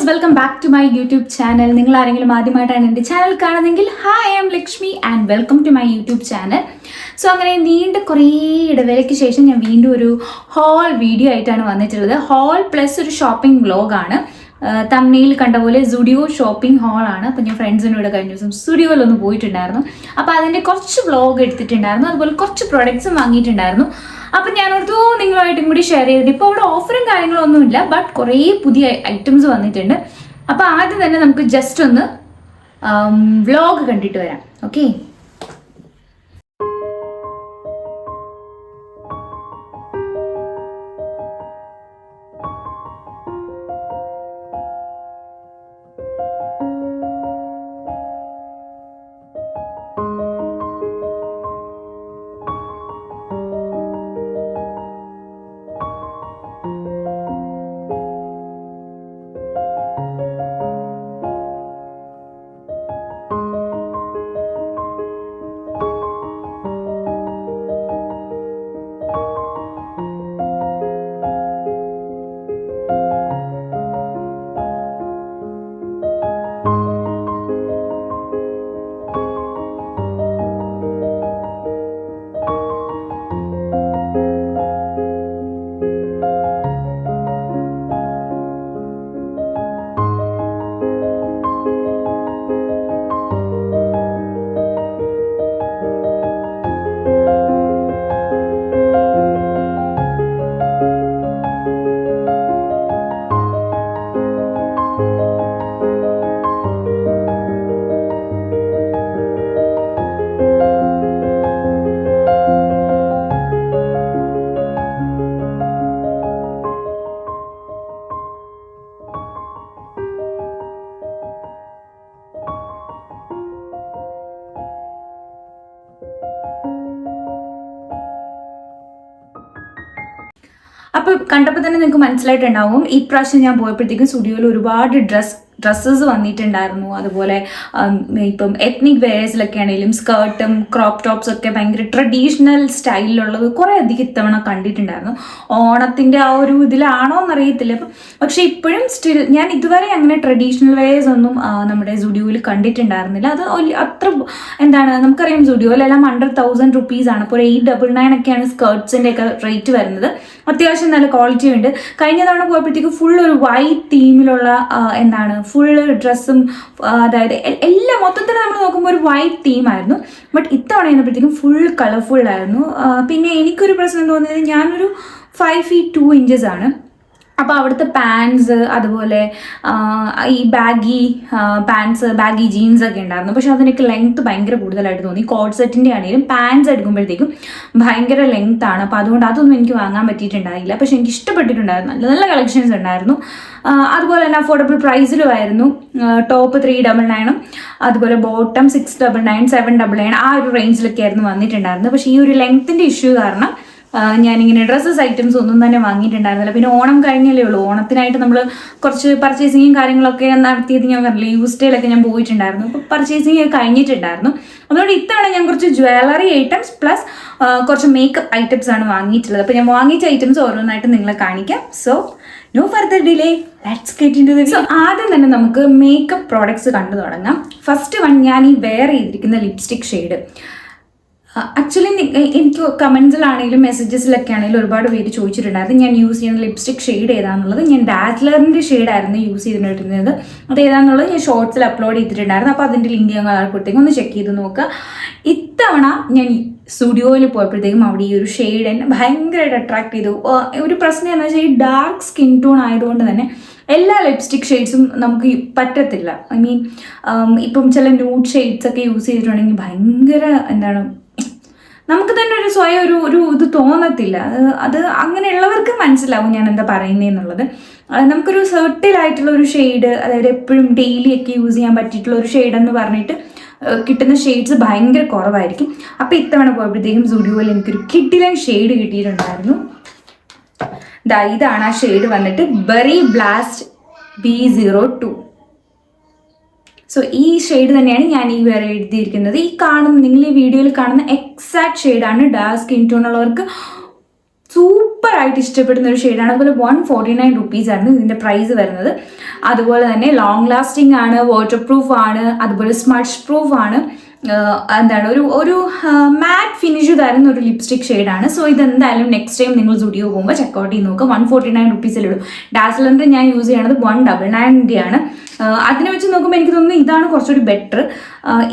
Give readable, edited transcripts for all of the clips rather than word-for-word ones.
Welcome back to my YouTube channel. നിങ്ങൾ ആരെങ്കിലും ആദ്യമായിട്ടാണ് എൻ്റെ ചാനൽ കാണുന്നതെങ്കിൽ hi, I am Lakshmi and welcome to my YouTube channel. So അങ്ങനെ നീണ്ട കുറേ ഇടവേളയ്ക്ക് ശേഷം ഞാൻ വീണ്ടും ഒരു ഹോൾ വീഡിയോ ആയിട്ടാണ് വന്നിട്ടുള്ളത്. ഹോൾ പ്ലസ് ഒരു ഷോപ്പിംഗ് വ്ലോഗാണ്. തമ്മിൽ കണ്ട പോലെ സുഡിയോ ഷോപ്പിംഗ് ഹാളാണ്. അപ്പോൾ ഞാൻ ഫ്രണ്ട്സിനോട് കഴിഞ്ഞ ദിവസം സ്റ്റുഡിയോയിലൊന്ന് പോയിട്ടുണ്ടായിരുന്നു. അപ്പോൾ അതിൻ്റെ കുറച്ച് വ്ലോഗ് എടുത്തിട്ടുണ്ടായിരുന്നു. അതുപോലെ കുറച്ച് പ്രൊഡക്ട്സും വാങ്ങിയിട്ടുണ്ടായിരുന്നു. അപ്പം ഞാനോർത്തു നിങ്ങളുമായിട്ടും കൂടി ഷെയർ ചെയ്തിട്ട് ഇപ്പോൾ അവിടെ ഓഫറും കാര്യങ്ങളൊന്നുമില്ല, ബട്ട് കുറേ പുതിയ ഐറ്റംസ് വന്നിട്ടുണ്ട്. അപ്പോൾ ആദ്യം തന്നെ നമുക്ക് ജസ്റ്റ് ഒന്ന് വ്ലോഗ് കണ്ടിട്ട് വരാം. ഓക്കെ, അപ്പോൾ കണ്ടപ്പോൾ തന്നെ നിങ്ങൾക്ക് മനസ്സിലായിട്ടുണ്ടാവും. ഈ പ്രാവശ്യം ഞാൻ പോയപ്പോഴത്തേക്കും സ്റ്റുഡിയോയിൽ ഒരുപാട് ഡ്രസ്സസ് വന്നിട്ടുണ്ടായിരുന്നു. അതുപോലെ ഇപ്പം എത്നിക് വെയേഴ്സിലൊക്കെ ആണെങ്കിലും സ്കേർട്ടും ക്രോപ്പ് ടോപ്സ് ഒക്കെ ഭയങ്കര ട്രഡീഷണൽ സ്റ്റൈലിലുള്ളത് കുറേ അധികം ഇത്തവണ കണ്ടിട്ടുണ്ടായിരുന്നു. ഓണത്തിൻ്റെ ആ ഒരു ഇതിലാണോ എന്നറിയത്തില്ല. പക്ഷേ ഇപ്പോഴും സ്റ്റിൽ ഞാൻ ഇതുവരെ അങ്ങനെ ട്രഡീഷണൽ വെയേഴ്സ് ഒന്നും നമ്മുടെ സ്റ്റുഡിയോയിൽ കണ്ടിട്ടുണ്ടായിരുന്നില്ല. അത് അത്ര എന്താണ്, നമുക്കറിയാം സ്റ്റുഡിയോയിലെല്ലാം അണ്ടർ 1000 റുപ്പീസാണ്. ഇപ്പോൾ 899 ഒക്കെയാണ് സ്കേർട്സിൻ്റെ ഒക്കെ റേറ്റ് വരുന്നത്. അത്യാവശ്യം നല്ല ക്വാളിറ്റി ഉണ്ട്. കഴിഞ്ഞ തവണ പോയപ്പോഴത്തേക്ക് ഫുൾ ഒരു വൈറ്റ് തീമിലുള്ള എന്താണ് ഫുള്ള് ഡ്രസ്സും, അതായത് എല്ലാം മൊത്തത്തിൽ നമ്മൾ നോക്കുമ്പോൾ ഒരു വൈറ്റ് തീമായിരുന്നു. ബട്ട് ഇത്തവണ ചെയ്യുമ്പോഴത്തേക്കും ഫുൾ കളർഫുള്ളായിരുന്നു. പിന്നെ എനിക്കൊരു പ്രശ്നം തോന്നിയത്, ഞാനൊരു 5 feet 2 inches ആണ്. അപ്പോൾ അവിടുത്തെ പാൻസ്, അതുപോലെ ഈ ബാഗി പാൻസ്, ബാഗി ജീൻസ് ഒക്കെ ഉണ്ടായിരുന്നു. പക്ഷെ അതിനൊക്കെ ലെങ്ത്ത് ഭയങ്കര കൂടുതലായിട്ട് തോന്നി. കോഡ് സെറ്റിൻ്റെ ആണെങ്കിലും പാൻസ് എടുക്കുമ്പോഴത്തേക്കും ഭയങ്കര ലെങ്ത്താണ്. അപ്പോൾ അതുകൊണ്ട് അതൊന്നും എനിക്ക് വാങ്ങാൻ പറ്റിയിട്ടുണ്ടായില്ല. പക്ഷെ എനിക്ക് ഇഷ്ടപ്പെട്ടിട്ടുണ്ടായിരുന്നു. നല്ല നല്ല കളക്ഷൻസ് ഉണ്ടായിരുന്നു. അതുപോലെ തന്നെ അഫോർഡബിൾ പ്രൈസിലുമായിരുന്നു. ടോപ്പ് 399, അതുപോലെ ബോട്ടം 699, 799 ആ ഒരു റേഞ്ചിലൊക്കെ ആയിരുന്നു വന്നിട്ടുണ്ടായിരുന്നത്. പക്ഷേ ഈ ഒരു ലെങ്ത്തിൻ്റെ ഇഷ്യൂ കാരണം ഞാനിങ്ങനെ ഡ്രസ്സസ് ഐറ്റംസ് ഒന്നും തന്നെ വാങ്ങിയിട്ടുണ്ടായിരുന്നില്ല. പിന്നെ ഓണം കഴിഞ്ഞല്ലേ ഉള്ളൂ. ഓണത്തിനായിട്ട് നമ്മൾ കുറച്ച് പർച്ചേസിങ്ങും കാര്യങ്ങളൊക്കെ നടത്തിയത് ഞാൻ പറഞ്ഞില്ല. യൂസ്ഡേയിലൊക്കെ ഞാൻ പോയിട്ടുണ്ടായിരുന്നു. അപ്പോൾ പർച്ചേസിങ് കഴിഞ്ഞിട്ടുണ്ടായിരുന്നു. അതുകൊണ്ട് ഇത്തവണ ഞാൻ കുറച്ച് ജ്വല്ലറി ഐറ്റംസ് പ്ലസ് കുറച്ച് മേക്കപ്പ് ഐറ്റംസ് ആണ് വാങ്ങിയിട്ടുള്ളത്. അപ്പോൾ ഞാൻ വാങ്ങിച്ച ഐറ്റംസ് ഓരോന്നായിട്ട് നിങ്ങളെ കാണിക്കാം. So no further delay, let's get into the video. ആദ്യം തന്നെ നമുക്ക് മേക്കപ്പ് പ്രോഡക്ട്സ് കണ്ടു തുടങ്ങാം. ഫസ്റ്റ് വൺ, ഞാൻ ഈ വെയർ ചെയ്തിരിക്കുന്ന ലിപ്സ്റ്റിക് ഷെയ്ഡ്. ആക്ച്വലി എനിക്ക് കമൻസിലാണെങ്കിലും മെസ്സേജസിലൊക്കെ ആണെങ്കിലും ഒരുപാട് പേര് ചോദിച്ചിട്ടുണ്ടായിരുന്നു ഞാൻ യൂസ് ചെയ്യുന്ന ലിപ്സ്റ്റിക് ഷെയ്ഡ് ഏതാണെന്നുള്ളത്. ഞാൻ ഡാസ്ലറിൻ്റെ ഷെയ്ഡായിരുന്നു യൂസ് ചെയ്തിട്ടുണ്ടായിരുന്നത്. അത് ഏതാണെന്നുള്ളത് ഞാൻ ഷോർട്സിൽ അപ്ലോഡ് ചെയ്തിട്ടുണ്ടായിരുന്നു. അപ്പോൾ അതിൻ്റെ ലിങ്ക് ഞാൻ കൊടുത്തേക്കും, ഒന്ന് ചെക്ക് ചെയ്ത് നോക്കുക. ഇത്തവണ ഞാൻ സ്റ്റുഡിയോയിൽ പോയപ്പോഴത്തേക്കും അവിടെ ഈ ഒരു ഷെയ്ഡ് എന്നെ ഭയങ്കരമായിട്ട് അട്രാക്ട് ചെയ്തു. ഒരു പ്രശ്നം എന്ന് വെച്ചാൽ ഈ ഡാർക്ക് സ്കിൻ ടോൺ ആയതുകൊണ്ട് തന്നെ എല്ലാ ലിപ്സ്റ്റിക് ഷെയ്ഡ്സും നമുക്ക് പറ്റത്തില്ല. ഐ മീൻ ഇപ്പം ചില ന്യൂഡ് ഷെയ്ഡ്സ് ഒക്കെ യൂസ് ചെയ്തിട്ടുണ്ടെങ്കിൽ ഭയങ്കര എന്താണ്, നമുക്ക് തന്നെ ഒരു സ്വയം ഒരു ഇത് തോന്നത്തില്ല. അത് അങ്ങനെയുള്ളവർക്ക് മനസ്സിലാവും ഞാൻ എന്താ പറയുന്നതെന്നുള്ളത്. നമുക്കൊരു സെർട്ടിലായിട്ടുള്ള ഒരു ഷെയ്ഡ്, അതായത് എപ്പോഴും ഡെയിലി ഒക്കെ യൂസ് ചെയ്യാൻ പറ്റിയിട്ടുള്ള ഒരു ഷെയ്ഡ് എന്ന് പറഞ്ഞിട്ട് കിട്ടുന്ന ഷെയ്ഡ്സ് ഭയങ്കര കുറവായിരിക്കും. അപ്പോൾ ഇത്തവണ പോയപ്പോഴത്തേക്കും സ്റ്റുഡിയോയിൽ എനിക്കൊരു കിഡിലൻ ഷെയ്ഡ് കിട്ടിയിട്ടുണ്ടായിരുന്നു. ഇതാണ് ആ ഷെയ്ഡ് വന്നിട്ട് ബെറി ബ്ലാസ്റ്റ് B02. സോ ഈ ഷെയ്ഡ് തന്നെയാണ് ഞാൻ ഈ വേറെ എഴുതിയിരിക്കുന്നത്. ഈ കാണുന്ന, നിങ്ങൾ ഈ വീഡിയോയിൽ കാണുന്ന എക്സാക്ട് ഷെയ്ഡാണ്. ഡാർക്ക് സ്കിൻ ടോൺ ഉള്ളവർക്ക് സൂപ്പറായിട്ട് ഇഷ്ടപ്പെടുന്ന ഒരു ഷെയ്ഡാണ്. അതുപോലെ 149 റുപ്പീസായിരുന്നു ഇതിൻ്റെ പ്രൈസ് വരുന്നത്. അതുപോലെ തന്നെ ലോങ് ലാസ്റ്റിംഗ് ആണ്, വാട്ടർ പ്രൂഫ് ആണ്, അതുപോലെ സ്മഡ്ജ് പ്രൂഫ് ആണ്. എന്താണ് ഒരു മാറ്റ് ഫിനിഷ് തരുന്ന ഒരു ലിപ്സ്റ്റിക് ഷെയ്ഡാണ്. സോ ഇതെന്തായാലും നെക്സ്റ്റ് ടൈം നിങ്ങൾ സ്റ്റുഡിയോ പോകുമ്പോൾ ചെക്കൗട്ട് ചെയ്ത് നോക്കുക. 149 റുപ്പീസിലിടും. ഡാസ്ലറിൻ്റെ ഞാൻ യൂസ് ചെയ്യണത് 199 ആണ്. അതിനെ വെച്ച് നോക്കുമ്പോൾ എനിക്ക് തോന്നുന്നു ഇതാണ് കുറച്ചുകൂടി ബെറ്റർ.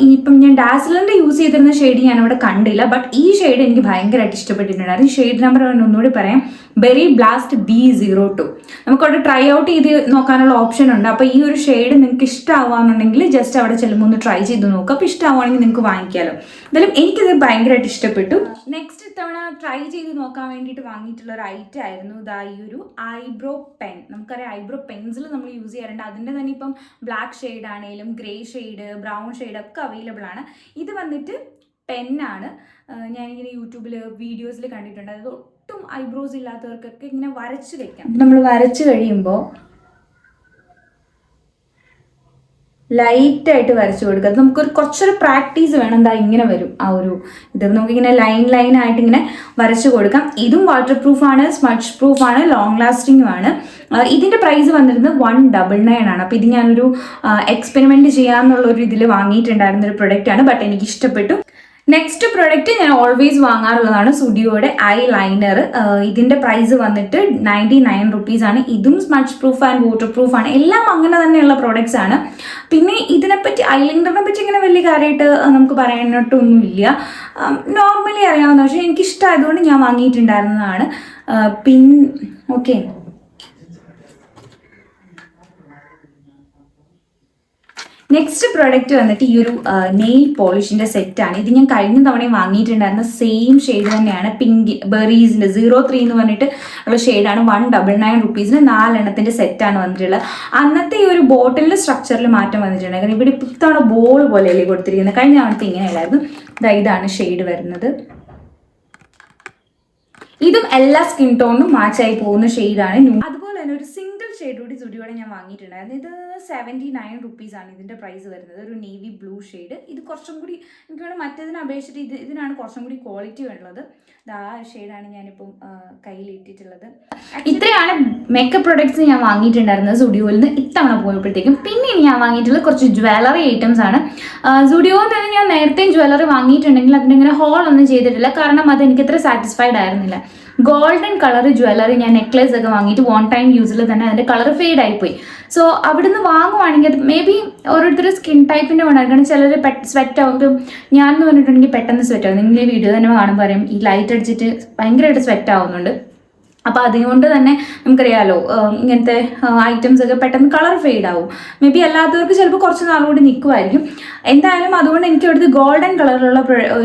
ഇനിയിപ്പം ഞാൻ ഡാസ്ലറിൻ്റെ യൂസ് ചെയ്തിരുന്ന ഷെയ്ഡ് ഞാൻ അവിടെ കണ്ടില്ല, ബട്ട് ഈ ഷെയ്ഡ് എനിക്ക് ഭയങ്കരമായിട്ട് ഇഷ്ടപ്പെട്ടിട്ടുണ്ടായിരുന്നു. ഈ ഷെയ്ഡ് നമ്പർ ഒന്നുകൂടി പറയാം, ബെറി ബ്ലാസ്റ്റ് B02. നമുക്കവിടെ ട്രൈ ഔട്ട് ചെയ്ത് നോക്കാനുള്ള ഓപ്ഷൻ ഉണ്ട്. അപ്പോൾ ഈ ഒരു ഷെയ്ഡ് നിങ്ങൾക്ക് ഇഷ്ടമാവുകയാണെന്നുണ്ടെങ്കിൽ ജസ്റ്റ് അവിടെ ചെല്ലുമ്പോൾ ഒന്ന് ട്രൈ ചെയ്ത് നോക്കുക. അപ്പോൾ ഇഷ്ടമാവുകയാണെങ്കിൽ നിങ്ങൾക്ക് വാങ്ങിക്കാമല്ലോ. എന്തായാലും എനിക്കിത് ഭയങ്കരമായിട്ട് ഇഷ്ടപ്പെട്ടു. നെക്സ്റ്റ് ഇത്തവണ ട്രൈ ചെയ്ത് നോക്കാൻ വേണ്ടിയിട്ട് വാങ്ങിയിട്ടുള്ള ഒരു ഐറ്റം ആയിരുന്നു ഇതാ ഈ ഒരു ഐബ്രോ പെൻ. നമുക്കറിയാം ഐബ്രോ പെൻസിൽ നമ്മൾ യൂസ് ചെയ്യാറുണ്ട്. അതിൻ്റെ തന്നെ ഇപ്പം ബ്ലാക്ക് ഷെയ്ഡ് ആണെങ്കിലും ഗ്രേ ഷെയ്ഡ്, ബ്രൗൺ ഷെയ്ഡ് ഒക്കെ അവൈലബിൾ ആണ്. ഇത് വന്നിട്ട് പെന്നാണ്. ഞാനിങ്ങനെ യൂട്യൂബിൽ വീഡിയോസിൽ കണ്ടിട്ടുണ്ട്. അത് ഒട്ടും ഐബ്രോസ് ഇല്ലാത്തവർക്കൊക്കെ ഇങ്ങനെ വരച്ച് വെക്കാം. നമ്മൾ വരച്ച് കഴിയുമ്പോൾ ലൈറ്റായിട്ട് വരച്ച് കൊടുക്കുക. അത് നമുക്കൊരു കുറച്ചൊരു പ്രാക്ടീസ് വേണം. എന്താ ഇങ്ങനെ വരും ആ ഒരു ഇത്. നമുക്കിങ്ങനെ ലൈൻ ആയിട്ട് ഇങ്ങനെ വരച്ച് കൊടുക്കാം. ഇതും വാട്ടർ പ്രൂഫാണ്, സ്മഡ്ജ് പ്രൂഫാണ്, ലോങ് ലാസ്റ്റിംഗും ആണ്. ഇതിൻ്റെ പ്രൈസ് വന്നിരുന്നത് 199 ആണ്. അപ്പോൾ ഇത് ഞാനൊരു എക്സ്പെരിമെൻറ്റ് ചെയ്യാമെന്നുള്ളൊരു ഇതിൽ വാങ്ങിയിട്ടുണ്ടായിരുന്ന ഒരു പ്രൊഡക്റ്റാണ്. ബട്ട് എനിക്ക് ഇഷ്ടപ്പെട്ടു. നെക്സ്റ്റ് പ്രൊഡക്റ്റ് ഞാൻ ഓൾവേസ് വാങ്ങാറുള്ളതാണ് സ്റ്റുഡിയോയുടെ ഐ ലൈനർ. ഇതിൻ്റെ പ്രൈസ് വന്നിട്ട് 99 റുപ്പീസാണ്. ഇതും smudge proof and water proof ആണ്. എല്ലാം അങ്ങനെ തന്നെയുള്ള പ്രോഡക്റ്റ്സ് ആണ്. പിന്നെ ഇതിനെപ്പറ്റി ഐ ലൈനറിനെ പറ്റി ഇങ്ങനെ വലിയ കാര്യമായിട്ട് നമുക്ക് പറയാനായിട്ടൊന്നുമില്ല. നോർമലി അറിയാവുന്ന, പക്ഷേ എനിക്കിഷ്ടമായതുകൊണ്ട് ഞാൻ വാങ്ങിയിട്ടുണ്ടായിരുന്നതാണ്. ഓക്കെ, നെക്സ്റ്റ് പ്രോഡക്റ്റ് വന്നിട്ട് ഈ ഒരു നെയിൽ പോളിഷിൻ്റെ സെറ്റാണ്. ഇത് ഞാൻ കഴിഞ്ഞ തവണയും വാങ്ങിയിട്ടുണ്ടായിരുന്ന സെയിം ഷെയ്ഡ് തന്നെയാണ്. പിങ്ക് ബെറീസിൻ്റെ 03 എന്ന് പറഞ്ഞിട്ട് ഉള്ള ഷെയ്ഡാണ്. 199 റുപ്പീസിന് 4 എണ്ണത്തിൻ്റെ സെറ്റാണ് വന്നിട്ടുള്ളത്. അന്നത്തെ ഈ ഒരു ബോട്ടിലിൻ്റെ സ്ട്രക്ചറിൽ മാറ്റം വന്നിട്ടുണ്ട്. കാരണം ഇവിടെ ഇത്തവണ ബോൾ പോലെയല്ലേ കൊടുത്തിരിക്കുന്നത്. കഴിഞ്ഞ തവണത്തെ ഇങ്ങനെയല്ലായിരുന്നു. ഇതാണ് ഷെയ്ഡ് വരുന്നത്. ഇതും എല്ലാ സ്കിൻ ടോണിനും മാച്ചായി പോകുന്ന ഷെയ്ഡാണ്. അതുപോലെ തന്നെ ഒരു സിംഗിൾ ഷെയ്ഡ് കൂടി സ്റ്റുഡിയോടെ ഞാൻ വാങ്ങിയിട്ടുണ്ടായിരുന്നു. ഇത് 79 റുപ്പീസാണ് ഇതിൻ്റെ പ്രൈസ് വരുന്നത്. ഒരു നേവി ബ്ലൂ ഷെയ്ഡ്. ഇത് കുറച്ചും കൂടി എനിക്ക് വേണം മറ്റേതിനെ അപേക്ഷിച്ചിട്ട് ഇതിനാണ് കുറച്ചും കൂടി ക്വാളിറ്റി ഉള്ളത്. ആ ഷെയ്ഡാണ് ഞാനിപ്പം കയ്യിലിട്ടിട്ടുള്ളത്. ഇത്രയാണ് മേക്കപ്പ് പ്രൊഡക്ട്സ് ഞാൻ വാങ്ങിയിട്ടുണ്ടായിരുന്നത് സ്റ്റുഡിയോയിൽ നിന്ന് ഇത്തവണ പോയപ്പോഴത്തേക്കും. പിന്നെ ഞാൻ വാങ്ങിയിട്ടുള്ളത് കുറച്ച് ജ്വല്ലറി ഐറ്റംസ് ആണ്. സ്റ്റുഡിയോയിൽ തന്നെ ഞാൻ നേരത്തെയും ജ്വല്ലറി വാങ്ങിയിട്ടുണ്ടെങ്കിൽ അതിൻ്റെ ഇങ്ങനെ ഹോൾ ഒന്നും ചെയ്തിട്ടില്ല. കാരണം അത് എനിക്ക് അത്ര സാറ്റിസ്ഫൈഡ് ആയിരുന്നില്ല. ഗോൾഡൻ കളർ ജ്വല്ലറി ഞാൻ നെക്ലേസ് ഒക്കെ വാങ്ങിയിട്ട് 1 ടൈം യൂസിൽ തന്നെ അതിൻ്റെ കളർ ഫെയ്ഡ് ആയിപ്പോയി. സോ അവിടുന്ന് വാങ്ങുവാണെങ്കിൽ അത് മേ ബി ഓരോരുത്തർ സ്കിൻ ടൈപ്പിൻ്റെ വേണം. ചിലർ സ്വെറ്റ് ആവുമ്പോൾ ഞാൻ എന്ന് പറഞ്ഞിട്ടുണ്ടെങ്കിൽ പെട്ടെന്ന് സ്വെറ്റ് ആവും. നിങ്ങൾ ഈ വീഡിയോ തന്നെ കാണുമ്പോൾ പറയും ഈ ലൈറ്റ് അടിച്ചിട്ട് ഭയങ്കരമായിട്ട് സ്വെറ്റ് ആവുന്നുണ്ട്. അപ്പോൾ അതുകൊണ്ട് തന്നെ നമുക്കറിയാമല്ലോ ഇങ്ങനത്തെ ഐറ്റംസ് ഒക്കെ പെട്ടെന്ന് കളർ ഫെയ്ഡ് ആവും. മേ ബി അല്ലാത്തവർക്ക് ചിലപ്പോൾ കുറച്ച് നാളുകൂടി നിൽക്കുമായിരിക്കും. എന്തായാലും അതുകൊണ്ട് എനിക്ക് അവിടുത്തെ ഗോൾഡൻ കളറിലുള്ള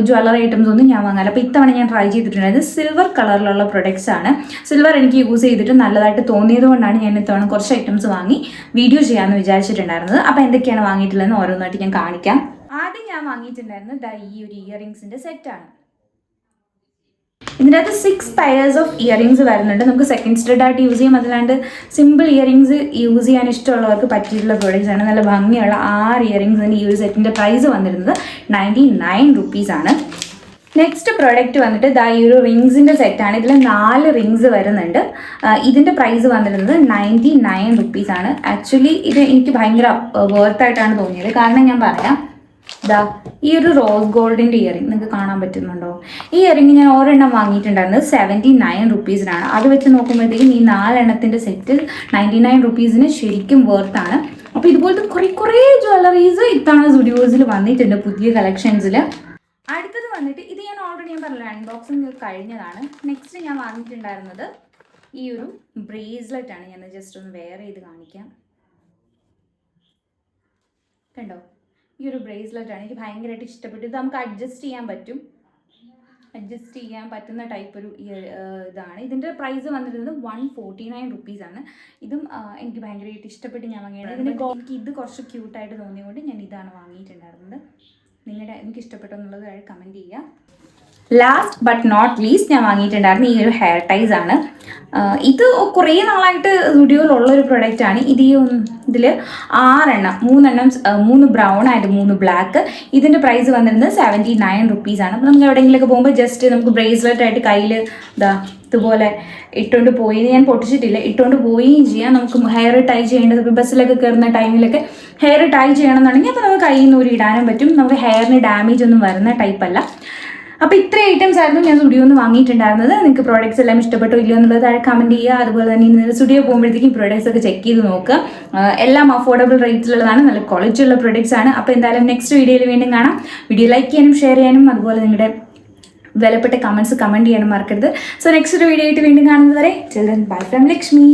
ജ്വല്ലറി ഐറ്റംസ് ഒന്നും ഞാൻ വാങ്ങാറില്ല. അപ്പോൾ ഇത്തവണ ഞാൻ ട്രൈ ചെയ്തിട്ടുണ്ടായത് സിൽവർ കളറിലുള്ള പ്രൊഡക്ട്സ് ആണ്. സിൽവർ എനിക്ക് യൂസ് ചെയ്തിട്ട് നല്ലതായിട്ട് തോന്നിയത് കൊണ്ടാണ് ഞാൻ ഇത്തവണ കുറച്ച് ഐറ്റംസ് വാങ്ങി വീഡിയോ ചെയ്യാമെന്ന് വിചാരിച്ചിട്ടുണ്ടായിരുന്നത്. അപ്പോൾ എന്തൊക്കെയാണ് വാങ്ങിയിട്ടുള്ളതെന്ന് ഓരോന്നായിട്ട് ഞാൻ കാണിക്കാം. ആദ്യം ഞാൻ വാങ്ങിയിട്ടുണ്ടായിരുന്നത് ഈ ഒരു ഇയറിങ്സിൻ്റെ സെറ്റാണ്. ഇതിൻ്റെ അകത്ത് 6 പെയർസ് ഓഫ് ഇയറിങ്സ് വരുന്നുണ്ട്. നമുക്ക് സെക്കൻഡ് സ്റ്റഡ് ആയിട്ട് യൂസ് ചെയ്യാം. അതല്ലാണ്ട് സിമ്പിൾ ഇയറിങ്സ് യൂസ് ചെയ്യാൻ ഇഷ്ടമുള്ളവർക്ക് പറ്റിയിട്ടുള്ള പ്രോഡക്റ്റ്സ് ആണ്. നല്ല ഭംഗിയുള്ള 6 ഇയറിങ്സിൻ്റെ ഈ ഒരു സെറ്റിൻ്റെ പ്രൈസ് വന്നിരുന്നത് 99 റുപ്പീസാണ്. നെക്സ്റ്റ് പ്രോഡക്റ്റ് വന്നിട്ട് ഈ ഒരു റിങ്സിൻ്റെ സെറ്റാണ്. ഇതിൽ 4 റിങ്സ് വരുന്നുണ്ട്. ഇതിൻ്റെ പ്രൈസ് വന്നിരുന്നത് 99 റുപ്പീസാണ്. ആക്ച്വലി ഇത് എനിക്ക് ഭയങ്കര വേർത്തായിട്ടാണ് തോന്നിയത്. കാരണം ഞാൻ പറയാം, ഈ ഒരു റോസ് ഗോൾഡിൻ്റെ ഇയറിംഗ് നിങ്ങൾക്ക് കാണാൻ പറ്റുന്നുണ്ടോ? ഈ ഇയറിംഗ് ഞാൻ ഒരെണ്ണം വാങ്ങിയിട്ടുണ്ടായിരുന്നത് 79 റുപ്പീസിനാണ്. അത് വെച്ച് നോക്കുമ്പോഴത്തേക്കും ഈ 4 എണ്ണത്തിൻ്റെ സെറ്റ് 99 റുപ്പീസിന് ശരിക്കും വേർത്താണ്. അപ്പോൾ ഇതുപോലത്തെ കുറേ ജ്വല്ലറീസ് ഇത്തവണ സ്റ്റുഡിയോസിൽ വന്നിട്ടുണ്ട് പുതിയ കളക്ഷൻസിൽ. അടുത്തത് വന്നിട്ട് ഇത് ഞാൻ ഓൾറെഡി പറഞ്ഞില്ല, അൺബോക്സിങ് കഴിഞ്ഞതാണ്. നെക്സ്റ്റ് ഞാൻ വാങ്ങിയിട്ടുണ്ടായിരുന്നത് ഈ ഒരു ബ്രേസ്ലെറ്റ് ആണ്. ഞാൻ ജസ്റ്റ് ഒന്ന് വെയർ ചെയ്ത് കാണിക്കാം. കണ്ടോ? ഈ ഒരു ബ്രേസ്ലെറ്റ് ആണ് എനിക്ക് ഭയങ്കരമായിട്ട് ഇഷ്ടപ്പെട്ടു. ഇത് നമുക്ക് അഡ്ജസ്റ്റ് ചെയ്യാൻ പറ്റുന്ന ടൈപ്പ് ഒരു ഇതാണ്. ഇതിൻ്റെ പ്രൈസ് വന്നിരുന്നത് 149 റുപ്പീസാണ്. ഇതും എനിക്ക് ഭയങ്കരമായിട്ട് ഇഷ്ടപ്പെട്ട് ഞാൻ വാങ്ങിയത്. എനിക്ക് ഇത് കുറച്ച് ക്യൂട്ടായിട്ട് തോന്നിയതുകൊണ്ട് ഞാൻ ഇതാണ് വാങ്ങിയിട്ടുണ്ടായിരുന്നത്. എനിക്ക് ഇഷ്ടപ്പെട്ടോ എന്നുള്ളത് കമൻറ്റ് ചെയ്യുക. ലാസ്റ്റ് ബട്ട് നോട്ട് ലീസ്റ്റ് ഞാൻ വാങ്ങിയിട്ടുണ്ടായിരുന്നു ഈ ഒരു ഹെയർ ടൈസ് ആണ്. ഇത് കുറേ നാളായിട്ട് സ്റ്റുഡിയോയിലുള്ളൊരു പ്രൊഡക്റ്റാണ്. ഇതിൽ 6 3 ബ്രൗൺ ആയിട്ട് 3 ബ്ലാക്ക്. ഇതിൻ്റെ പ്രൈസ് വന്നിരുന്നത് 79 റുപ്പീസാണ്. അപ്പോൾ നമുക്ക് എവിടെയെങ്കിലുമൊക്കെ പോകുമ്പോൾ ജസ്റ്റ് നമുക്ക് ബ്രേസ്ലെറ്റ് ആയിട്ട് കയ്യിൽ ഇതുപോലെ ഇട്ടുകൊണ്ട് പോയി, ഞാൻ പൊട്ടിച്ചിട്ടില്ല, ഇട്ടുകൊണ്ട് പോവുകയും ചെയ്യാം. നമുക്ക് ഹെയർ ടൈ ചെയ്യേണ്ടത് ഇപ്പോൾ ബസ്സിലൊക്കെ കയറുന്ന ടൈമിലൊക്കെ ഹെയർ ടൈ ചെയ്യണമെന്നുണ്ടെങ്കിൽ അപ്പോൾ നമുക്ക് കയ്യിൽ നിന്ന് ഊരി ഇടാനും പറ്റും. നമുക്ക് ഹെയറിന് ഡാമേജ് ഒന്നും വരുന്ന ടൈപ്പല്ല. അപ്പോൾ ഇത്രയും ഐറ്റംസ് ആയിരുന്നു ഞാൻ സ്റ്റുഡിയോ നിന്ന് വാങ്ങിയിട്ടുണ്ടായിരുന്നത്. നിങ്ങൾക്ക് പ്രോഡക്റ്റ്സ് എല്ലാം ഇഷ്ടപ്പെട്ടോ ഇല്ലയോ എന്നുള്ളത് താഴെ കമൻറ്റ് ചെയ്യുക. അതുപോലെ തന്നെ നിങ്ങൾ സ്റ്റുഡിയോ പോകുമ്പോഴത്തേക്കും പ്രോഡക്റ്റ്സ് ഒക്കെ ചെക്ക് ചെയ്ത് നോക്കുക. എല്ലാം അഫോർഡബിൾ റേറ്റ്സിലുള്ളതാണ്, നല്ല ക്വാളിറ്റി ഉള്ള പ്രോഡക്റ്റ്സ് ആണ്. അപ്പോൾ എന്തായാലും നെക്സ്റ്റ് വീഡിയോയിൽ വീണ്ടും കാണാം. വീഡിയോ ലൈക്ക് ചെയ്യാനും ഷെയർ ചെയ്യാനും അതുപോലെ നിങ്ങളുടെ വിലപ്പെട്ട കമൻറ്റ് ചെയ്യാനും മറക്കരുത്. സോ നെക്സ്റ്റ് ഒരു വീഡിയോ ആയിട്ട് വീണ്ടും കാണുന്നത് വരെ ചിൽഡ്രൻ ബൈ ഫ്രം ലക്ഷ്മി.